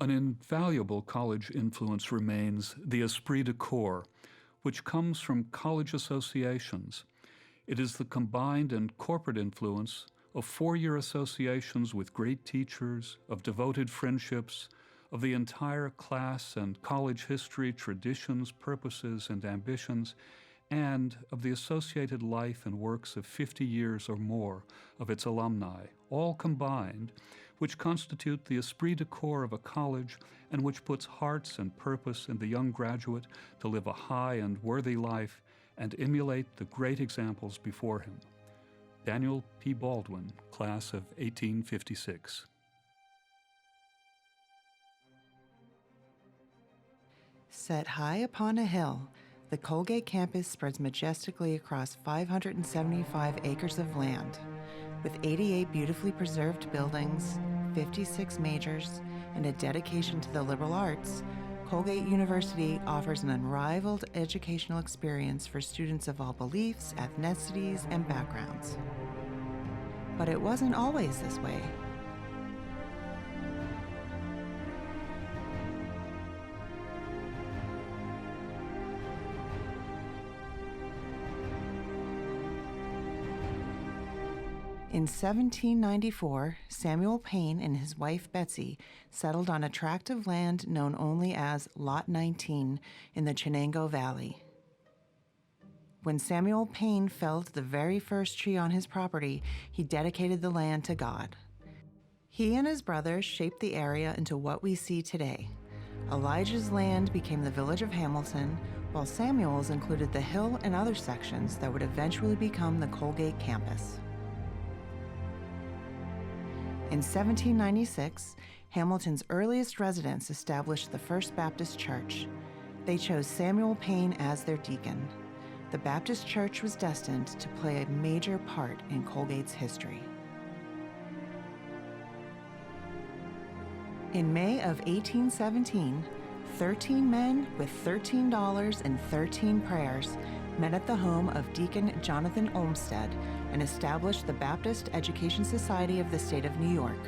An invaluable college influence remains the esprit de corps, which comes from college associations. It is the combined and corporate influence of four-year associations with great teachers, of devoted friendships, of the entire class and college history, traditions, purposes, and ambitions, and of the associated life and works of 50 years or more of its alumni, all combined, which constitute the esprit de corps of a college and which puts hearts and purpose in the young graduate to live a high and worthy life and emulate the great examples before him. Daniel P. Baldwin, class of 1856. Set high upon a hill, the Colgate campus spreads majestically across 575 acres of land. With 88 beautifully preserved buildings, 56 majors, and a dedication to the liberal arts, Colgate University offers an unrivaled educational experience for students of all beliefs, ethnicities, and backgrounds. But it wasn't always this way. In 1794, Samuel Payne and his wife Betsy settled on a tract of land known only as Lot 19 in the Chenango Valley. When Samuel Payne felled the very first tree on his property, he dedicated the land to God. He and his brothers shaped the area into what we see today. Elijah's land became the village of Hamilton, while Samuel's included the hill and other sections that would eventually become the Colgate campus. In 1796, Hamilton's earliest residents established the First Baptist Church. They chose Samuel Payne as their deacon. The Baptist Church was destined to play a major part in Colgate's history. In May of 1817, 13 men with $13 and 13 prayers met at the home of Deacon Jonathan Olmsted and established the Baptist Education Society of the state of New York,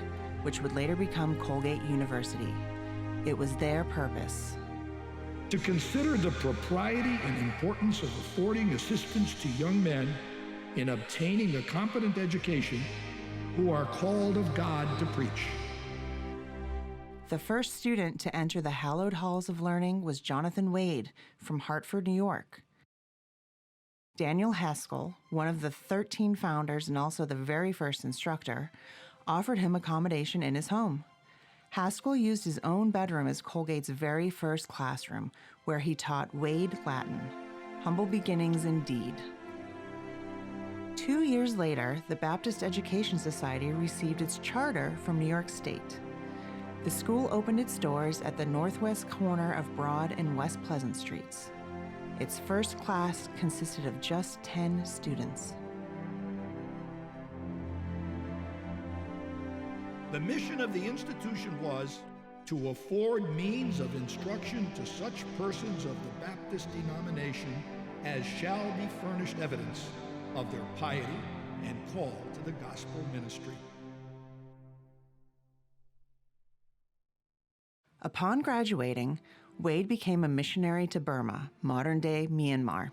which would later become Colgate University. It was their purpose to consider the propriety and importance of affording assistance to young men in obtaining a competent education who are called of God to preach. The first student to enter the hallowed halls of learning was Jonathan Wade from Hartford, New York. Daniel Haskell, one of the 13 founders and also the very first instructor, offered him accommodation in his home. Haskell used his own bedroom as Colgate's very first classroom, where he taught Wade Latin. Humble beginnings indeed. 2 years later, the Baptist Education Society received its charter from New York State. The school opened its doors at the northwest corner of Broad and West Pleasant Streets. Its first class consisted of just 10 students. The mission of the institution was to afford means of instruction to such persons of the Baptist denomination as shall be furnished evidence of their piety and call to the gospel ministry. Upon graduating, Wade became a missionary to Burma, modern-day Myanmar.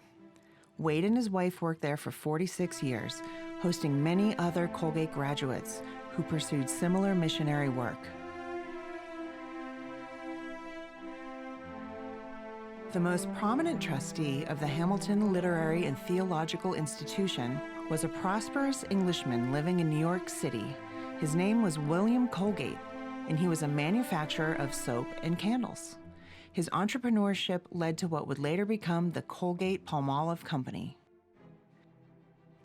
Wade and his wife worked there for 46 years, hosting many other Colgate graduates who pursued similar missionary work. The most prominent trustee of the Hamilton Literary and Theological Institution was a prosperous Englishman living in New York City. His name was William Colgate, and he was a manufacturer of soap and candles. His entrepreneurship led to what would later become the Colgate-Palmolive Company.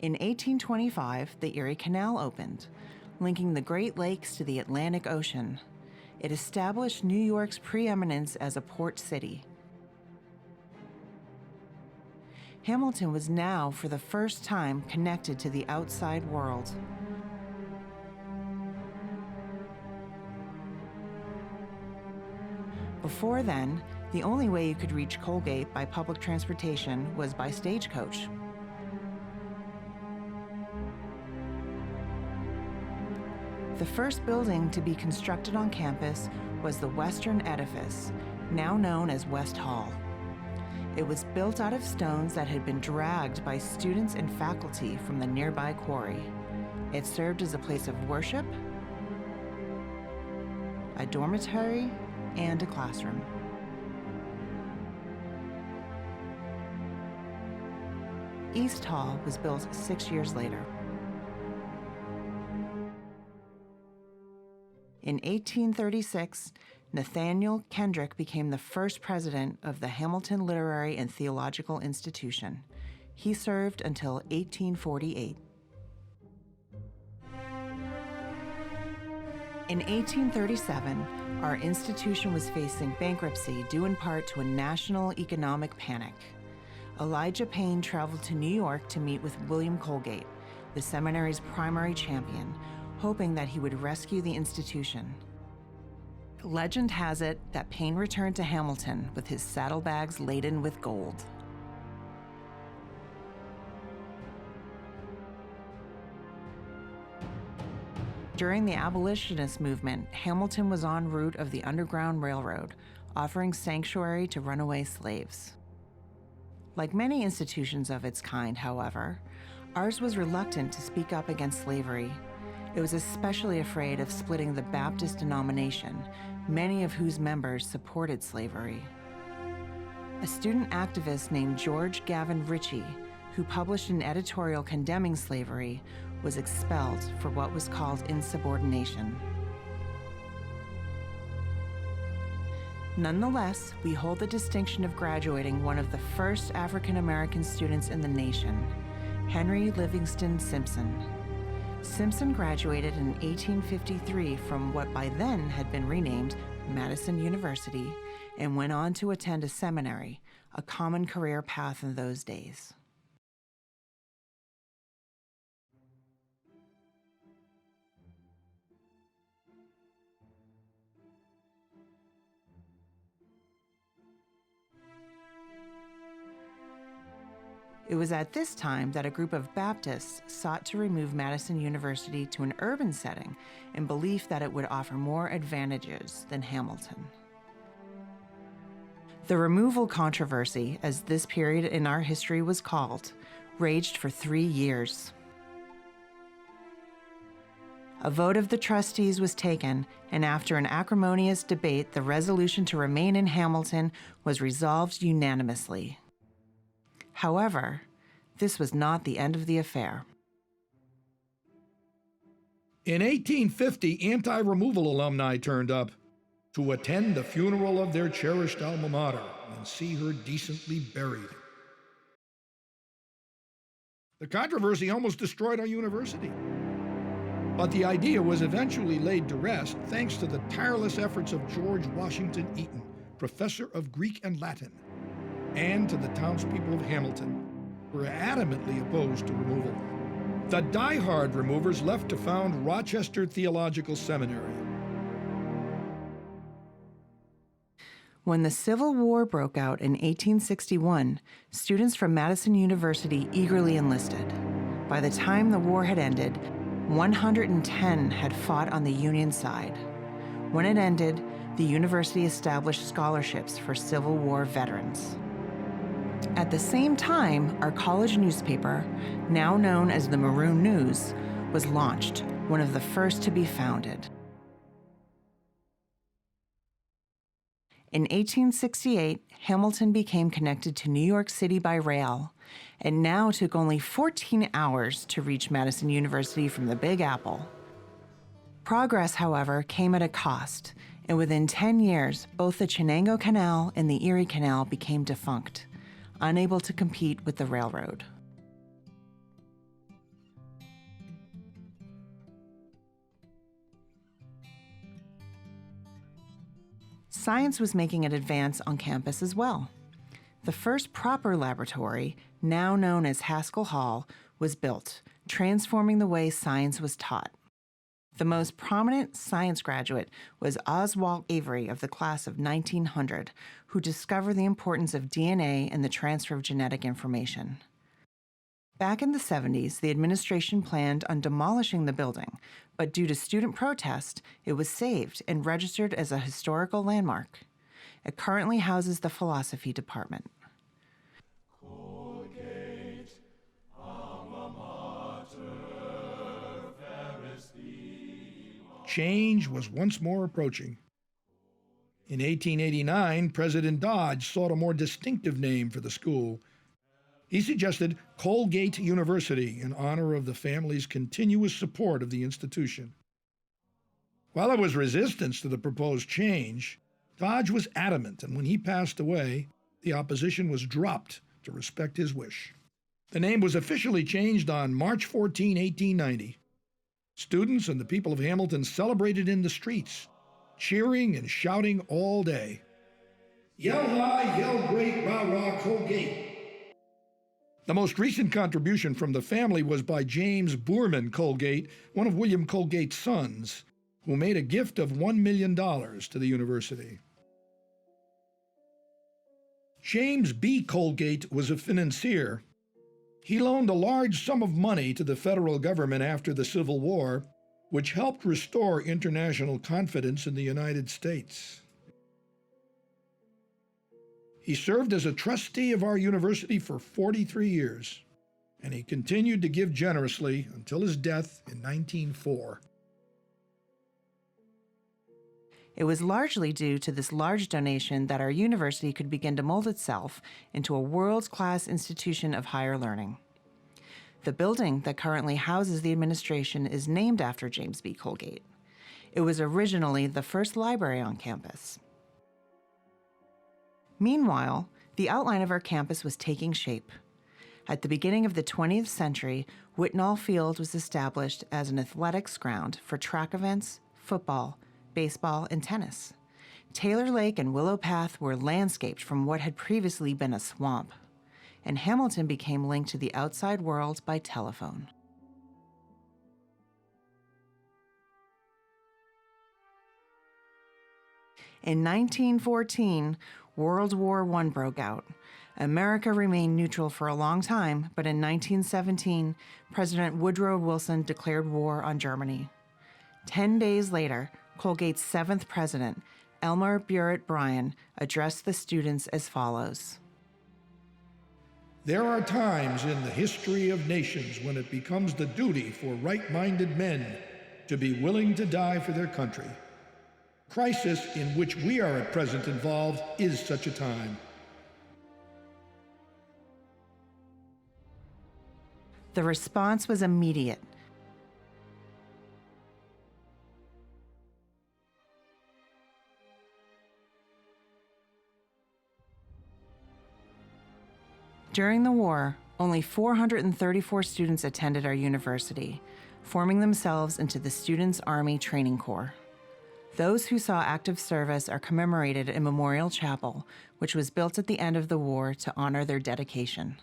In 1825, the Erie Canal opened, linking the Great Lakes to the Atlantic Ocean. It established New York's preeminence as a port city. Hamilton was now, for the first time, connected to the outside world. Before then, the only way you could reach Colgate by public transportation was by stagecoach. The first building to be constructed on campus was the Western Edifice, now known as West Hall. It was built out of stones that had been dragged by students and faculty from the nearby quarry. It served as a place of worship, a dormitory, and a classroom. East Hall was built 6 years later. In 1836, Nathaniel Kendrick became the first president of the Hamilton Literary and Theological Institution. He served until 1848. In 1837, our institution was facing bankruptcy due in part to a national economic panic. Elijah Payne traveled to New York to meet with William Colgate, the seminary's primary champion, hoping that he would rescue the institution. Legend has it that Payne returned to Hamilton with his saddlebags laden with gold. During the abolitionist movement, Hamilton was en route of the Underground Railroad, offering sanctuary to runaway slaves. Like many institutions of its kind, however, ours was reluctant to speak up against slavery. It was especially afraid of splitting the Baptist denomination, many of whose members supported slavery. A student activist named George Gavin Ritchie, who published an editorial condemning slavery, was expelled for what was called insubordination. Nonetheless, we hold the distinction of graduating one of the first African American students in the nation, Henry Livingston Simpson. Simpson graduated in 1853 from what by then had been renamed Madison University and went on to attend a seminary, a common career path in those days. It was at this time that a group of Baptists sought to remove Madison University to an urban setting in belief that it would offer more advantages than Hamilton. The removal controversy, as this period in our history was called, raged for 3 years. A vote of the trustees was taken, and after an acrimonious debate, the resolution to remain in Hamilton was resolved unanimously. However, this was not the end of the affair. In 1850, anti-removal alumni turned up to attend the funeral of their cherished alma mater and see her decently buried. The controversy almost destroyed our university, but the idea was eventually laid to rest thanks to the tireless efforts of George Washington Eaton, professor of Greek and Latin, and to the townspeople of Hamilton, who were adamantly opposed to removal. The die-hard removers left to found Rochester Theological Seminary. When the Civil War broke out in 1861, students from Madison University eagerly enlisted. By the time the war had ended, 110 had fought on the Union side. When it ended, the university established scholarships for Civil War veterans. At the same time, our college newspaper, now known as the Maroon News, was launched, one of the first to be founded. In 1868, Hamilton became connected to New York City by rail, and now took only 14 hours to reach Madison University from the Big Apple. Progress, however, came at a cost, and within 10 years, both the Chenango Canal and the Erie Canal became defunct, unable to compete with the railroad. Science was making an advance on campus as well. The first proper laboratory, now known as Haskell Hall, was built, transforming the way science was taught. The most prominent science graduate was Oswald Avery of the class of 1900, who discovered the importance of DNA and the transfer of genetic information. Back in the 70s, the administration planned on demolishing the building, but due to student protest, it was saved and registered as a historical landmark. It currently houses the philosophy department. Colgate, alma mater, fairest thee. Change was once more approaching. In 1889, President Dodge sought a more distinctive name for the school. He suggested Colgate University in honor of the family's continuous support of the institution. While there was resistance to the proposed change, Dodge was adamant, and when he passed away, the opposition was dropped to respect his wish. The name was officially changed on March 14, 1890. Students and the people of Hamilton celebrated in the streets, cheering and shouting all day. Yell high, yell great, rah rah, Colgate. The most recent contribution from the family was by James Boorman Colgate, one of William Colgate's sons, who made a gift of $1 million to the university. James B. Colgate was a financier. He loaned a large sum of money to the federal government after the Civil War, which helped restore international confidence in the United States. He served as a trustee of our university for 43 years, and he continued to give generously until his death in 1904. It was largely due to this large donation that our university could begin to mold itself into a world-class institution of higher learning. The building that currently houses the administration is named after James B. Colgate. It was originally the first library on campus. Meanwhile, the outline of our campus was taking shape. At the beginning of the 20th century, Whitnall Field was established as an athletics ground for track events, football, baseball, and tennis. Taylor Lake and Willow Path were landscaped from what had previously been a swamp, and Hamilton became linked to the outside world by telephone. In 1914, World War I broke out. America remained neutral for a long time, but in 1917, President Woodrow Wilson declared war on Germany. 10 days later, Colgate's seventh president, Elmer Burritt Bryan, addressed the students as follows. There are times in the history of nations when it becomes the duty for right-minded men to be willing to die for their country. Crisis in which we are at present involved is such a time. The response was immediate. During the war, only 434 students attended our university, forming themselves into the Students' Army Training Corps. Those who saw active service are commemorated in Memorial Chapel, which was built at the end of the war to honor their dedication.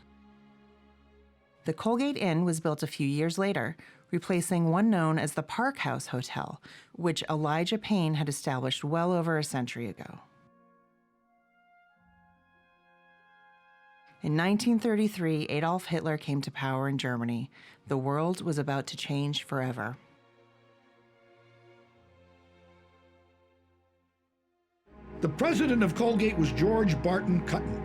The Colgate Inn was built a few years later, replacing one known as the Park House Hotel, which Elijah Payne had established well over a century ago. In 1933, Adolf Hitler came to power in Germany. The world was about to change forever. The president of Colgate was George Barton Cutton.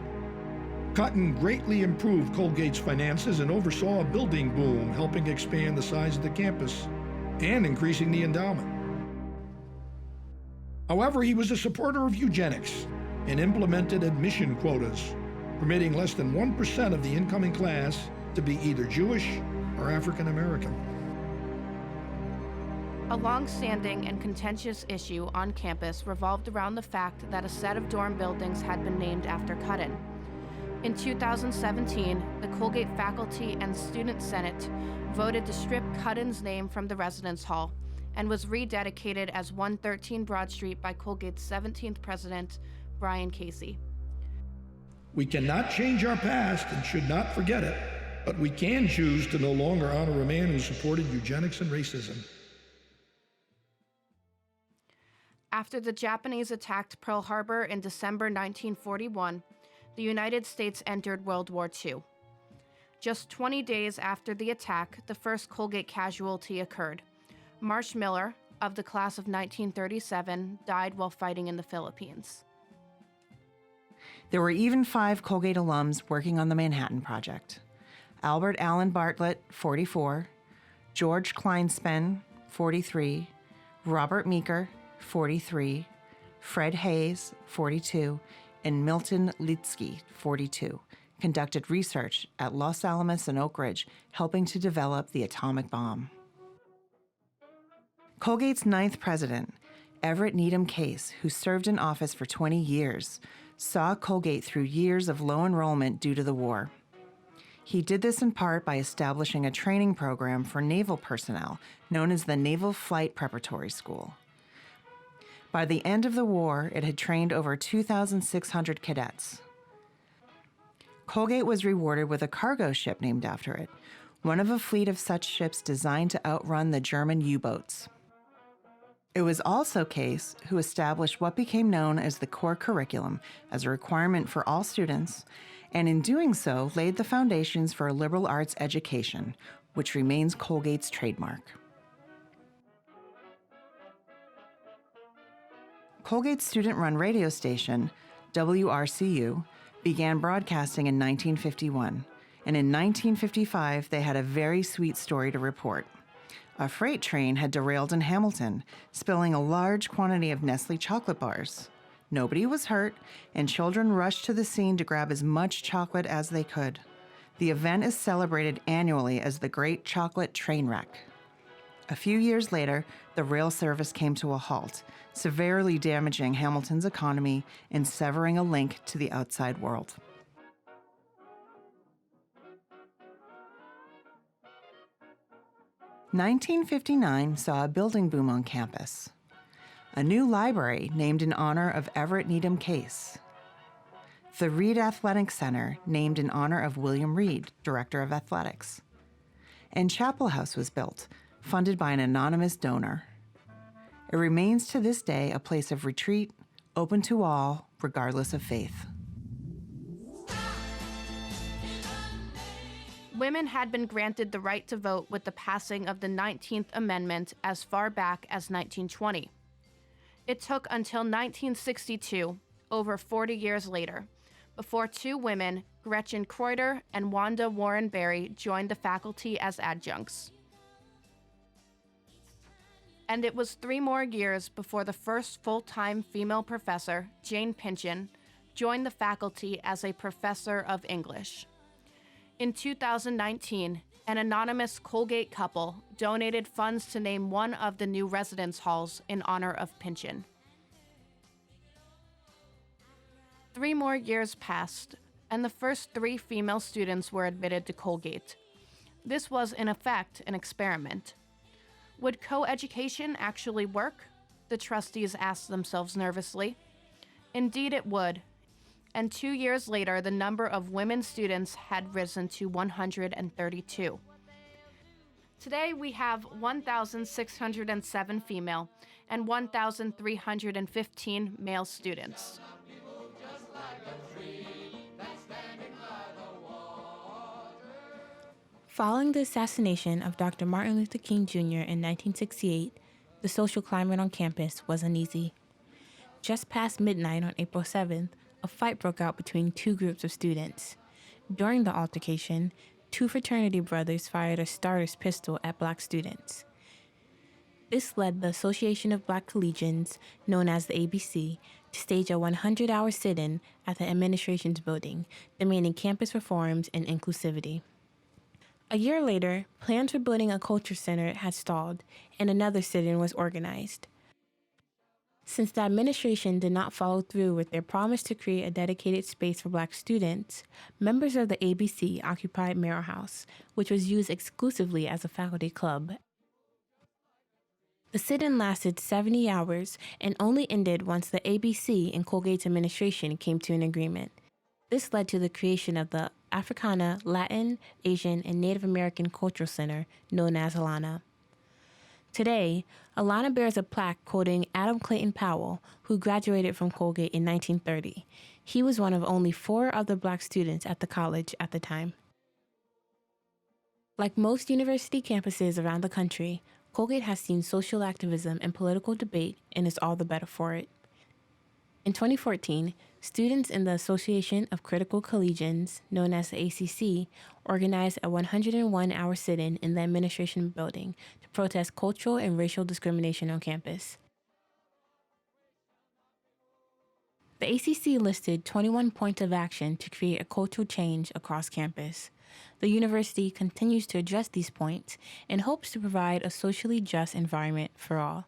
Cutton greatly improved Colgate's finances and oversaw a building boom, helping expand the size of the campus and increasing the endowment. However, he was a supporter of eugenics and implemented admission quotas, permitting less than 1% of the incoming class to be either Jewish or African American. A long-standing and contentious issue on campus revolved around the fact that a set of dorm buildings had been named after Cutton. In 2017, the Colgate Faculty and Student Senate voted to strip Cutton's name from the residence hall and was rededicated as 113 Broad Street by Colgate's 17th president, Brian Casey. We cannot change our past and should not forget it, but we can choose to no longer honor a man who supported eugenics and racism. After the Japanese attacked Pearl Harbor in December 1941, the United States entered World War II. Just 20 days after the attack, the first Colgate casualty occurred. Marsh Miller, of the class of 1937, died while fighting in the Philippines. There were even 5 Colgate alums working on the Manhattan Project. Albert Allen Bartlett, 44, George Kleinspan, 43, Robert Meeker, 43, Fred Hayes, 42, and Milton Litsky, 42, conducted research at Los Alamos and Oak Ridge, helping to develop the atomic bomb. Colgate's 9th president, Everett Needham Case, who served in office for 20 years, saw Colgate through years of low enrollment due to the war. He did this in part by establishing a training program for naval personnel known as the Naval Flight Preparatory School. By the end of the war, it had trained over 2,600 cadets. Colgate was rewarded with a cargo ship named after it, one of a fleet of such ships designed to outrun the German U-boats. It was also Case who established what became known as the core curriculum as a requirement for all students, and in doing so laid the foundations for a liberal arts education, which remains Colgate's trademark. Colgate's student-run radio station, WRCU, began broadcasting in 1951, and in 1955 they had a very sweet story to report. A freight train had derailed in Hamilton, spilling a large quantity of Nestle chocolate bars. Nobody was hurt, and children rushed to the scene to grab as much chocolate as they could. The event is celebrated annually as the Great Chocolate Train Wreck. A few years later, the rail service came to a halt, severely damaging Hamilton's economy and severing a link to the outside world. "1959 saw a building boom on campus. A new library named in honor of Everett Needham Case. The Reed Athletic Center named in honor of William Reed, Director of Athletics. And Chapel House was built, funded by an anonymous donor. It remains to this day a place of retreat, open to all, regardless of faith." Women had been granted the right to vote with the passing of the 19th Amendment as far back as 1920. It took until 1962, over 40 years later, before 2 women, Gretchen Kreuter and Wanda Warren Berry, joined the faculty as adjuncts. And it was 3 more years before the first full-time female professor, Jane Pynchon, joined the faculty as a professor of English. In 2019, an anonymous Colgate couple donated funds to name one of the new residence halls in honor of Pynchon. 3 more years passed, and the first 3 female students were admitted to Colgate. This was, in effect, an experiment. Would co-education actually work? The trustees asked themselves nervously. Indeed it would. And 2 years later, the number of women students had risen to 132. Today, we have 1,607 female and 1,315 male students. Following the assassination of Dr. Martin Luther King Jr. in 1968, the social climate on campus was uneasy. Just past midnight on April 7th, a fight broke out between 2 groups of students. During the altercation, 2 fraternity brothers fired a starter's pistol at black students. This led the Association of Black Collegians, known as the ABC, to stage a 100-hour sit-in at the administration's building, demanding campus reforms and inclusivity. A year later, plans for building a culture center had stalled, and another sit-in was organized. Since the administration did not follow through with their promise to create a dedicated space for black students, members of the ABC occupied Merrill House, which was used exclusively as a faculty club. The sit-in lasted 70 hours and only ended once the ABC and Colgate's administration came to an agreement. This led to the creation of the Africana, Latin, Asian, and Native American Cultural Center, known as ALANA. Today, Alana bears a plaque quoting Adam Clayton Powell, who graduated from Colgate in 1930. He was one of only 4 other black students at the college at the time. Like most university campuses around the country, Colgate has seen social activism and political debate and is all the better for it. In 2014, students in the Association of Critical Collegians, known as the ACC, organized a 101-hour sit-in in the administration building to protest cultural and racial discrimination on campus. The ACC listed 21 points of action to create a cultural change across campus. The university continues to address these points and hopes to provide a socially just environment for all.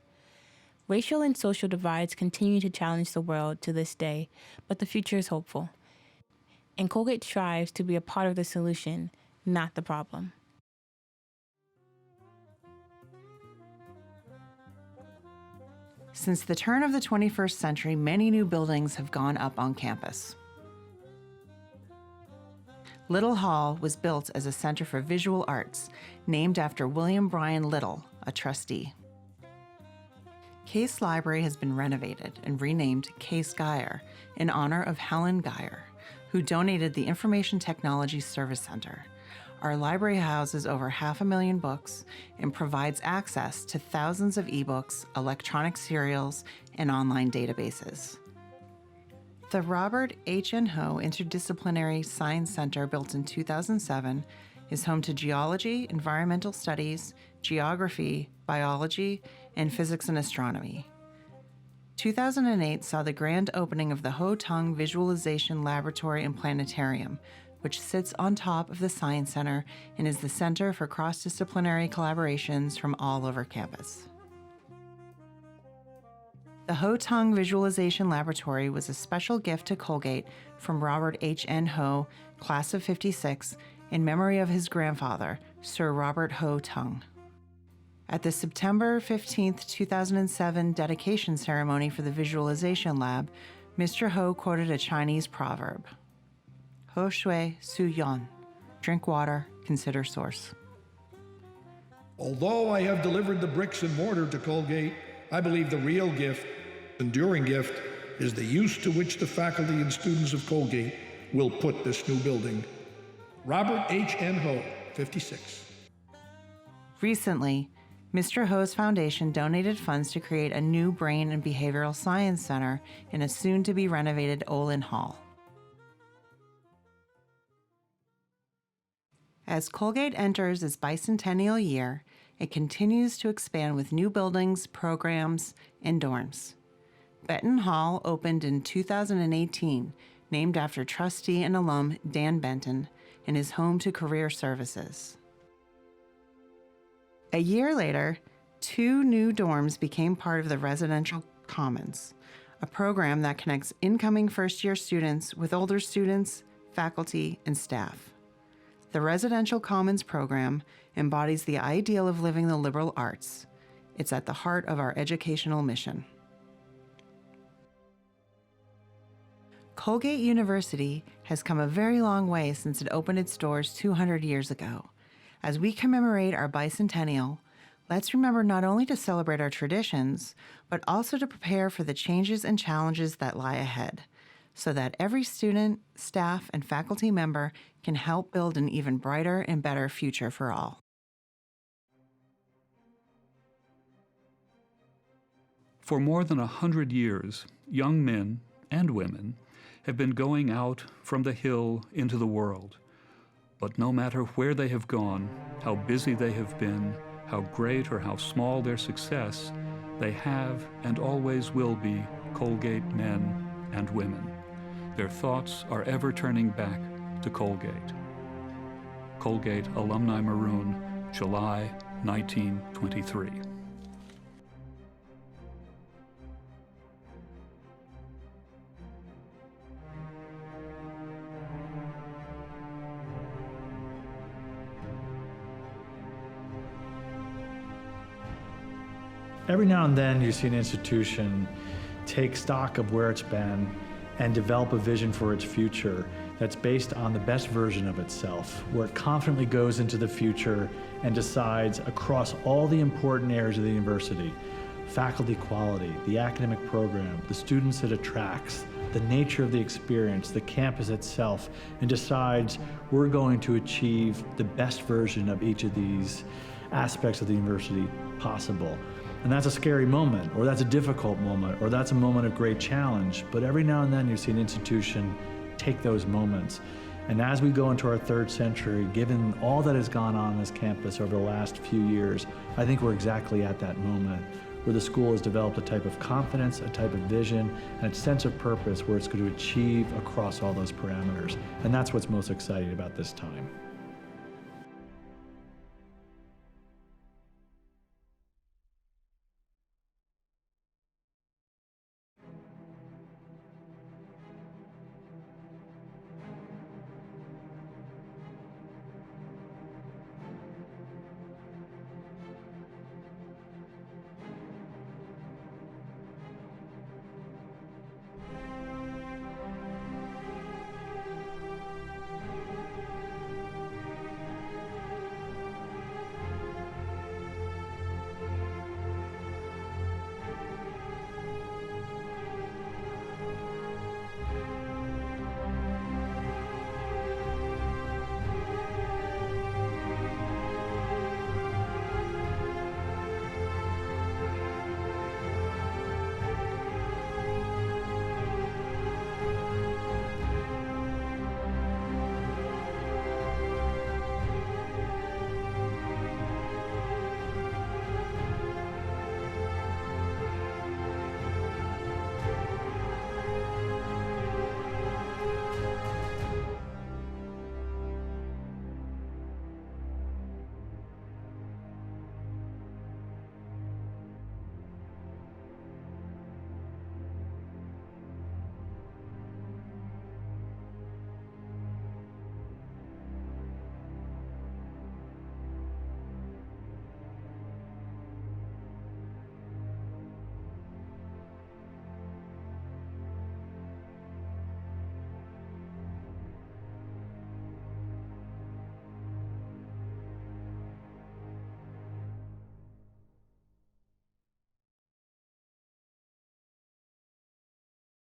Racial and social divides continue to challenge the world to this day, but the future is hopeful. And Colgate strives to be a part of the solution, not the problem. Since the turn of the 21st century, many new buildings have gone up on campus. Little Hall was built as a center for visual arts, named after William Bryan Little, a trustee. Case Library has been renovated and renamed Case Geyer in honor of Helen Geyer, who donated the Information Technology Service Center. Our library houses over 500,000 books and provides access to thousands of ebooks, electronic serials, and online databases. The Robert H. N. Ho Interdisciplinary Science Center, built in 2007, is home to geology, environmental studies, geography, biology, and physics and astronomy. 2008 saw the grand opening of the Ho Tung Visualization Laboratory and Planetarium, which sits on top of the Science Center and is the center for cross-disciplinary collaborations from all over campus. The Ho Tung Visualization Laboratory was a special gift to Colgate from Robert H. N. Ho, class of '56, in memory of his grandfather, Sir Robert Ho Tung. At the September 15, 2007 dedication ceremony for the Visualization Lab, Mr. Ho quoted a Chinese proverb, Ho Shui Su Yan, drink water, consider source. Although I have delivered the bricks and mortar to Colgate, I believe the real gift, enduring gift, is the use to which the faculty and students of Colgate will put this new building. Robert H. N. Ho, 56. Recently, Mr. Ho's foundation donated funds to create a new brain and behavioral science center in a soon-to-be renovated Olin Hall. As Colgate enters its bicentennial year, it continues to expand with new buildings, programs, and dorms. Benton Hall opened in 2018, named after trustee and alum Dan Benton, and is home to career services. A year later, 2 new dorms became part of the Residential Commons, a program that connects incoming first-year students with older students, faculty, and staff. The Residential Commons program embodies the ideal of living the liberal arts. It's at the heart of our educational mission. Colgate University has come a very long way since it opened its doors 200 years ago. As we commemorate our bicentennial, let's remember not only to celebrate our traditions, but also to prepare for the changes and challenges that lie ahead, so that every student, staff, and faculty member can help build an even brighter and better future for all. For more than 100 years, young men and women have been going out from the hill into the world. But no matter where they have gone, how busy they have been, how great or how small their success, they have and always will be Colgate men and women. Their thoughts are ever turning back to Colgate. Colgate Alumni Maroon, July 1923. Every now and then you see an institution take stock of where it's been and develop a vision for its future that's based on the best version of itself, where it confidently goes into the future and decides across all the important areas of the university, faculty quality, the academic program, the students it attracts, the nature of the experience, the campus itself, and decides we're going to achieve the best version of each of these aspects of the university possible. And that's a scary moment, or that's a difficult moment, or that's a moment of great challenge. But every now and then you see an institution take those moments. And as we go into our third century, given all that has gone on this campus over the last few years, I think we're exactly at that moment where the school has developed a type of confidence, a type of vision, and a sense of purpose where it's going to achieve across all those parameters. And that's what's most exciting about this time.